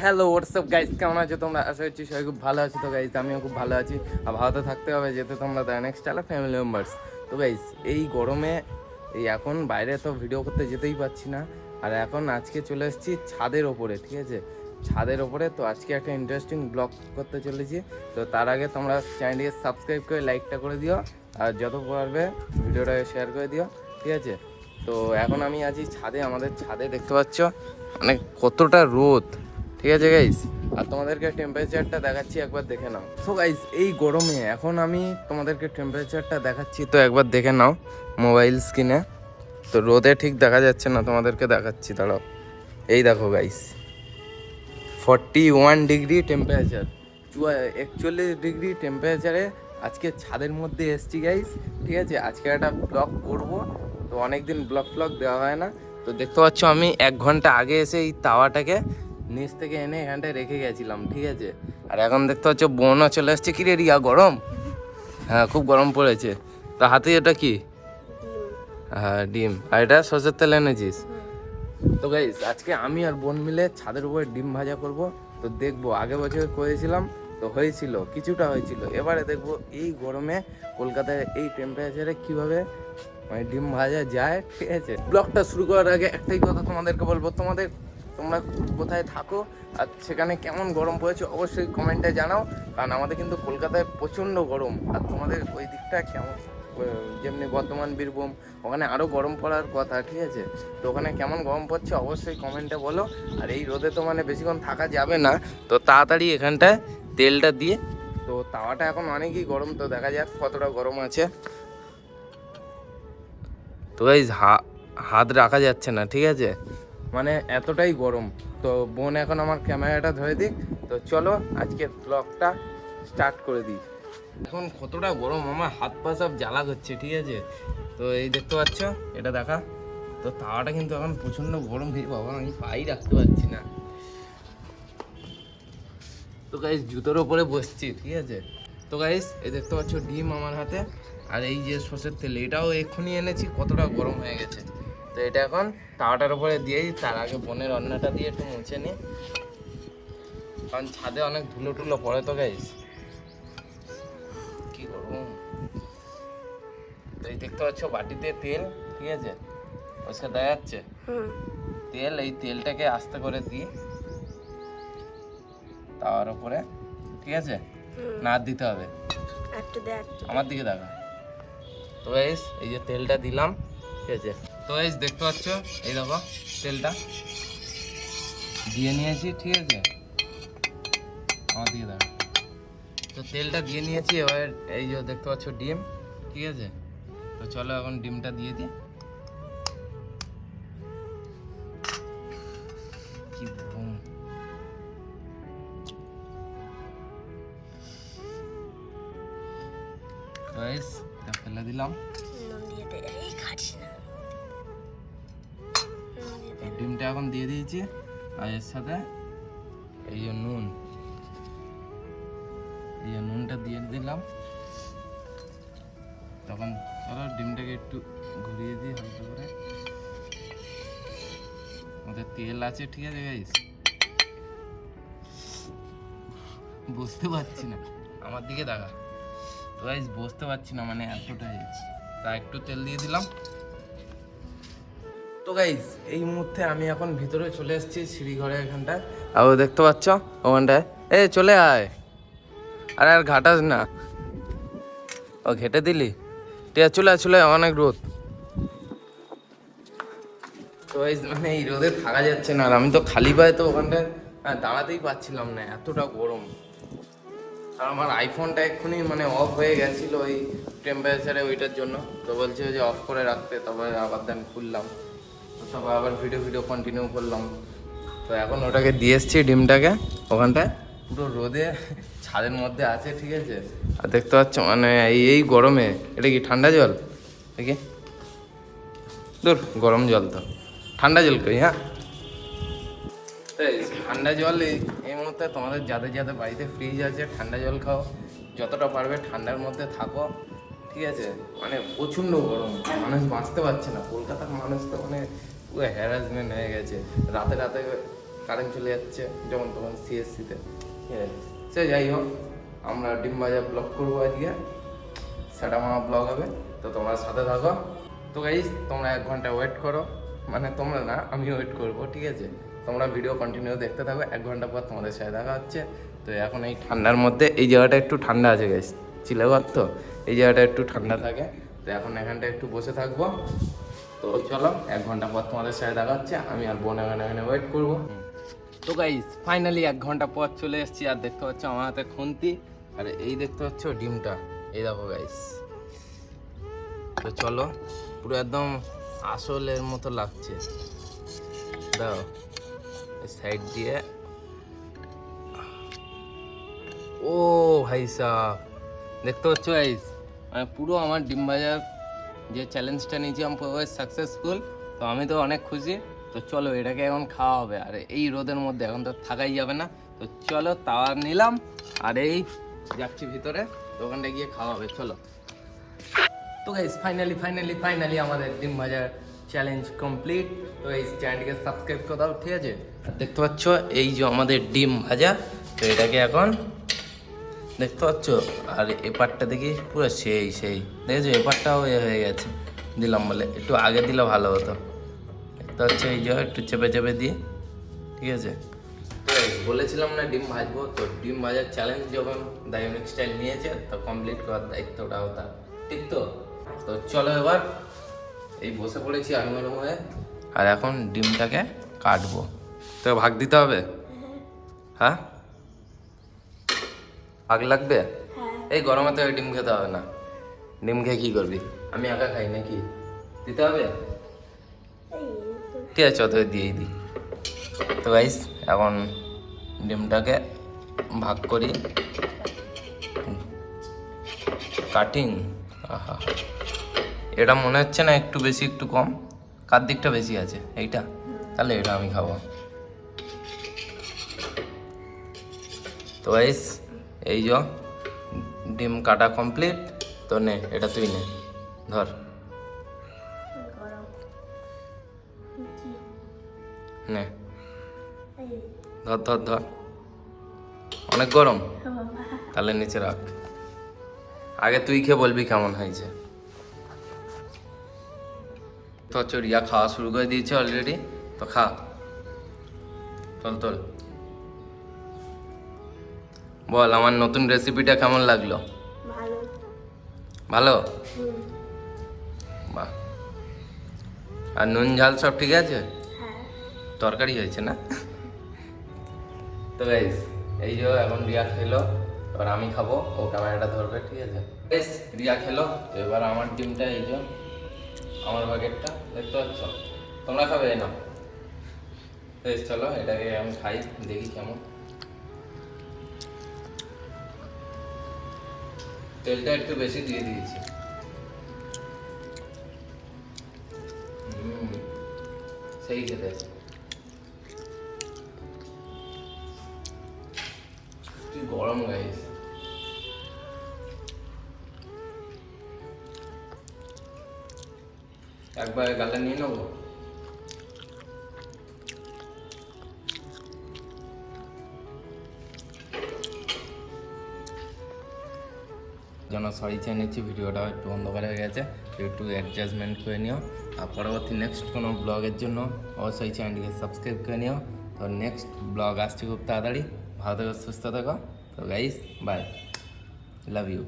Hello WhatsApp guys, কেমন আছো তোমরা? আশা করছি সবাই খুব ভালো আছো। তো গাইজ আমিও খুব ভালো আছি, আর ভালো তো থাকতে হবে যেহেতু তোমরা দ্য নেক্সট চালা ফ্যামিলি মেম্বার্স। তো গাইজ এই গরমে এখন বাইরে তো ভিডিও করতে যেতেই পারছি না, আর এখন আজকে চলে এসেছি ছাদের ওপরে, ঠিক আছে? ছাদের ওপরে তো আজকে একটা ইন্টারেস্টিং ব্লগ করতে চলেছি। তো তার আগে তোমরা চ্যানেলটিকে সাবস্ক্রাইব করে লাইকটা করে দিও, আর যত পারবে ভিডিওটাকে শেয়ার করে দিও, ঠিক আছে? তো এখন আমি আছি ছাদে, আমাদের ছাদে দেখতে পাচ্ছ মানে কতটা রোদ, ঠিক আছে গাইস? আর তোমাদেরকে টেম্পারেচারটা দেখাচ্ছি, একবার দেখে নাও। সো গাইস এই গরমে এখন আমি তোমাদেরকে টেম্পারেচারটা দেখাচ্ছি, তো একবার দেখে নাও মোবাইল স্ক্রিনে। তো রোদে ঠিক দেখা যাচ্ছে না, তোমাদেরকে দেখাচ্ছি, দাঁড়াও। এই দেখো গাইস, 41 ডিগ্রি টেম্পারেচার, 41 ডিগ্রি টেম্পারেচারে আজকে ছাদের মধ্যে এসছি গাইস, ঠিক আছে? আজকে একটা ব্লগ করব, তো অনেকদিন ব্লগ দেওয়া হয় না। তো দেখতে পাচ্ছ আমি 1 ঘন্টা আগে এসে এই তাওয়াটাকে নিচ থেকে এনে এখানটায় রেখে গেছিলাম, ঠিক আছে? আর এখন দেখতে পাচ্ছ বোনও চলে আসছে। কি রে রিয়া, গরম? হ্যাঁ, খুব গরম পড়েছে। তো হাতে এটা কি? হ্যাঁ, ডিম। আর এটা সরষের তেল এনেছিস? তো গাইস আজকে আমি আর বোন মিলে ছাদের উপরে ডিম ভাজা করব। তো দেখবো, আগে বছর করেছিলাম তো হয়েছিল, কিছুটা হয়েছিল। এবারে দেখবো এই গরমে কলকাতায় এই টেম্পারেচারে কিভাবে মানে ডিম ভাজা যায়, ঠিক আছে? ব্লগটা শুরু করার আগে একটাই কথা তোমাদেরকে বলবো, তোমরা কোথায় থাকো আর সেখানে কেমন গরম পড়েছে অবশ্যই কমেন্টে জানাও। কারণ আমাদের কিন্তু কলকাতায় প্রচণ্ড গরম, আর তোমাদের ওই দিকটা কেমন, যেমনি বর্ধমান, বীরভূম, ওখানে আরও গরম পড়ার কথা, ঠিক আছে? তো ওখানে কেমন গরম পড়ছে অবশ্যই কমেন্টে বলো। আর এই রোদে তো মানে বেশিক্ষণ থাকা যাবে না, তো তাড়াতাড়ি এখানটায় তেলটা দিয়ে, তো তাওয়াটা এখন অনেকই গরম, তো দেখা যাক কতটা গরম আছে। তো এই হাত রাখা যাচ্ছে না, ঠিক আছে? মানে এতটাই গরম। তো বোন এখন আমার ক্যামেরাটা ধরে দিক, তো চলো আজকে ব্লগটা স্টার্ট করে দিই। এখন কতটা গরম, আমার হাত পা সব জ্বালা করছে, ঠিক আছে? তো এই দেখতে পাচ্ছ, এটা দেখা, তো তাওয়াটা কিন্তু এখন প্রচণ্ড গরম। বাবা, আমি পাই রাখতে পারছি না। তো গাইস জুতোর ওপরে বসছি, ঠিক আছে? তো গাইস এই দেখতে পাচ্ছ ডিম আমার হাতে, আর এই যে সর্ষের তেল, এটাও এক্ষুনি এনেছি, কতটা গরম হয়ে গেছে। তো এটা এখন তাওয়াটার উপরে দিয়েই, তার আগে বোনের রান্নাটা দিয়ে একটু মুছে নিই, কারণ ছাদে অনেক ধুলো টুলো পড়ে। তো গাইস কি গরম। তো এই দেখতে পাচ্ছ বাটিতে তেল, ঠিক আছে? পরিষ্কার দেখা যাচ্ছে তেল। এই তেলটাকে আস্তে করে দিই তাওয়ার উপরে, ঠিক আছে? না দিতে হবে, আমার দিকে দেখা। তো গাইস এই যে তেলটা দিলাম, ঠিক আছে? তো গাইস দেখতে পাচ্ছ, এই দেখো তেলটা দিয়ে নিয়েছি, ঠিক আছে? আমার দিকে দেখা। তো তেলটা দিয়ে নিয়েছি, এবার এই যে দেখতে পাচ্ছ ডিম, ঠিক আছে? তো চলো এখন ডিমটা দিয়ে দিই। কি গরম। গাইস এটা ফেলে দিলাম, ডিমটা এখন দিয়ে দিয়েছি, আর এর সাথে এই যে নুনটা দিয়ে দিলাম। তখন চলো ডিমটাকে একটু ঘুরিয়ে দিই হালকা করে। ওদের তেল আছে, ঠিক আছে গাইস? বুঝতে পারছি না, আমার দিকে দেখা। তো গাইস বুঝতে পারছি না, মানে এতটাই। তা একটু তেল দিয়ে দিলাম। তো গাইস এই মুহূর্তে আমি এখন ভিতরে চলে এসেছি সিঁড়িঘরের এখানটায়, আর দেখতে পাচ্ছ ওখানটায়, এ চলে আয়। আরে আর ঘাটাস না, ও ঘেটে দিলি, ঠিক আছে? চলে আয়, অনেক রোদ। তো গাইস মানে এই রোদে থাকা যাচ্ছে না, আর আমি তো খালি পায়ে তো ওখানটায় দাঁড়াতেই পারছিলাম না, এতটা গরম। আর আমার আইফোনটা এক্ষুনি মানে অফ হয়ে গেছিলো ওই টেম্পারেচারে, ওইটার জন্য। তো বলছে যে অফ করে রাখতে, তবে আবার দেন খুললাম, তো সবাই আবার ভিডিও কন্টিনিউ করলাম। তো এখন ওটাকে দিয়ে এসছি ডিমটাকে ওখানটায়, পুরো রোদে ছাদের মধ্যে আছে, ঠিক আছে? আর দেখতে পাচ্ছ মানে এই গরমে এটা কি ঠান্ডা জল? দেখি, দূর, গরম জল তো, ঠান্ডা জল কই? হ্যাঁ, ঠান্ডা জল এই মুহূর্তে তোমাদের যাদের বাড়িতে ফ্রিজ আছে, ঠান্ডা জল খাও, যতটা পারবে ঠান্ডার মধ্যে থাকো, ঠিক আছে? মানে প্রচণ্ড গরম, মানুষ বাঁচতে পারছে না। কলকাতার মানুষ তো মানে পুরো হ্যারাসমেন্ট হয়ে গেছে। রাতে কারেন্ট চলে যাচ্ছে, যেমন তোমার সিএসসিতে। সে যাই হোক, আমরা ডিম ভাজা ব্লগ করবো আজকে, সেটা আমার ব্লগ হবে, তো তোমরা সাথে থাকো। তো গাইস তোমরা 1 ঘন্টা ওয়েট করো, মানে তোমরা না, আমি ওয়েট করবো, ঠিক আছে? তোমরা ভিডিও কন্টিনিউ দেখতে থাকো, 1 ঘন্টা পর তোমাদের সাথে দেখা হচ্ছে। তো এখন এই ঠান্ডার মধ্যে এই জায়গাটা একটু ঠান্ডা আছে গাইস, চিলেঘর তো, এই জায়গাটা একটু ঠান্ডা থাকে, তো এখন এখানটা একটু বসে থাকবো। তো চলো 1 ঘন্টা পর তোমাদের সাথে দেখা হচ্ছে, আমি আর বোন এখানে ওয়েট করবো। তো গাইস ফাইনালি 1 ঘন্টা পর চলে এসেছি, আর দেখতে পাচ্ছ আমার হাতে খুন্তি, আর এই দেখতে পাচ্ছ ডিমটা, এই দেখো গাইস। তো চলো, পুরো একদম আসলের মতো লাগছে, দাও সাইড দিয়ে। ও ভাই সাহ, দেখতে পাচ্ছ গাইস, মানে পুরো আমার ডিম ভাজার যে চ্যালেঞ্জটা নিয়েছি আমি পুরো সাকসেসফুল। তো আমি তো অনেক খুশি। তো চলো এটাকে এখন খাওয়া হবে, আর এই রোদের মধ্যে এখন তো থাকাই যাবে না। তো চলো তাওয়া নিলাম, আর এই যাচ্ছি ভিতরে, তো ওখানটা গিয়ে খাওয়া হবে, চলো। তো গাইস ফাইনালি আমাদের ডিম ভাজার চ্যালেঞ্জ কমপ্লিট। তো এই চ্যানেলটিকে সাবস্ক্রাইব করে দাও, ঠিক আছে? আর দেখতে পাচ্ছ এই যে আমাদের ডিম ভাজা, তো এটাকে এখন দেখতে পাচ্ছ, আর এপারটা দেখি পুরো সেই দেখেছো, এপারটাও হয়ে গেছে, দিলাম বলে, একটু আগে দিলে ভালো হতো। দেখতে পাচ্ছ এই যে একটু চেপে দিয়ে, ঠিক আছে? তো বলেছিলাম না ডিম ভাজবো, তো ডিম ভাজার চ্যালেঞ্জ যখন দ্য ইউনিক স্টাইল নিয়েছে, তো কমপ্লিট করার দায়িত্বটা ওটা, ঠিক তো? তো চলো এবার এই বসে পড়েছি আলমার হয়ে, আর এখন ডিমটাকে কাটবো। তো ভাগ দিতে হবে, হ্যাঁ? ভাগ লাগবে? এই গরমে তো ডিম খেতে হবে না, ডিম খেয়ে কী করবি? আমি একা খাই নাকি, দিতে হবে? ঠিক আছে অত দিয়েই দিই। তো গাইস এখন ডিমটাকে ভাগ করি, কাটিং। আহা, এটা মনে হচ্ছে না একটু বেশি একটু কম? কার দিকটা বেশি আছে? এইটা? তাহলে এটা আমি খাবো। তো গাইস এই যে ডিম কাটা কমপ্লিট। তো নে এটা তুই নে, ধর। নে ধর, অনেক গরম, তাহলে নিচে রাখ। আগে তুই খেয়ে বলবি কেমন হয়েছে। তো রিয়া খাওয়া শুরু করে দিয়েছে অলরেডি, তো খা, চল। বল আমার নতুন রেসিপিটা কেমন লাগলো? ভালো? বাহ। আর নুন ঝাল সব ঠিক আছে? তরকারি হয়েছে না? তো গাইস এই যে এখন রিয়া খেলো, এবার আমি খাবো, ও ক্যামেরাটা ধরবে, ঠিক আছে? বেশ রিয়া খেলো, তো এবার আমার ডিমটা এই যে আমার বাকেটটা দেখতে পাচ্ছ, তোমরা খাবে না? বেশ চলো এটাকে আমি খাই, দেখি কেমন। তেলটা একটু বেশি দিয়ে দিয়েছি। সেই খেতে কি গরম গাইস। একবার গালে নিয়ে নেবো। যেন সরি চেয়ে নিচ্ছি, ভিডিওটা একটু অন্ধকার হয়ে গেছে, একটু অ্যাডজাস্টমেন্ট করে নিও। আর পরবর্তী নেক্সট কোনো ব্লগের জন্য অবশ্যই চ্যানেলটিকে সাবস্ক্রাইব করে নিও। তো নেক্সট ব্লগ আসছে খুব তাড়াতাড়ি, ভালো থেকো, সুস্থ থেকো। তো গাইস বাই, লাভ ইউ।